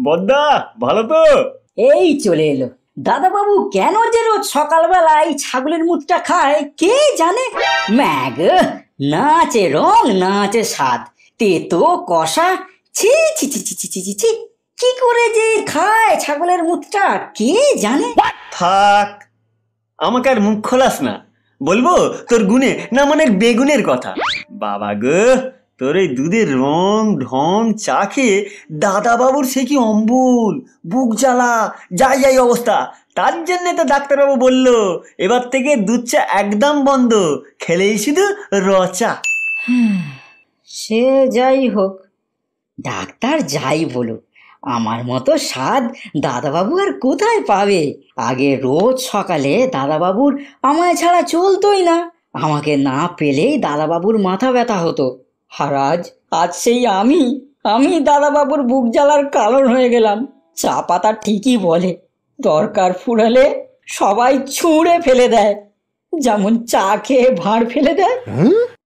বদ্দা ভালো তো? এই চলে এলো। দাদা বাবু কেন যে রোজ সকালবেলা এই ছাগলের মুখটা খায় কে জানে। ম্যাগ, না আছে রং না আছে স্বাদ, তেতো কষা, ছি ছি ছি ছি ছি ছি ছি ছি। কি করে যে খায় ছাগলের মুখটা কে জানে। থাক, আমাকে আর মুখ খোলাস না। বলবো তোর গুণে না মানে বেগুনের কথা। বাবা গো, তোর এই দুধের রং ঢং চা খেয়ে দাদা বাবুর সে কি অম্বল, বুক জ্বালা, যাই যাই অবস্থা। তার জন্য তো ডাক্তারবাবু বললো এবার থেকে দুধ চা একদম বন্ধ, খেলেই শুধু র চা। সে যাই হোক, ডাক্তার যাই বলুক, আমার মতো স্বাদ দাদাবাবু আর কোথায় পাবে। আগে রোজ সকালে দাদাবাবুর আমায় ছাড়া চলতোই না। আমাকে না পেলেই দাদাবাবুর মাথা ব্যথা হতো। আর আজ আজ সেই আমি আমি দাদাবাবুর বুক জ্বালার কারণ হয়ে গেলাম। চা পাতা ঠিকই বলে, দরকার ফুরালে সবাই ছুঁড়ে ফেলে দেয়, যেমন চা খেয়ে ভাঁড় ফেলে দেয়।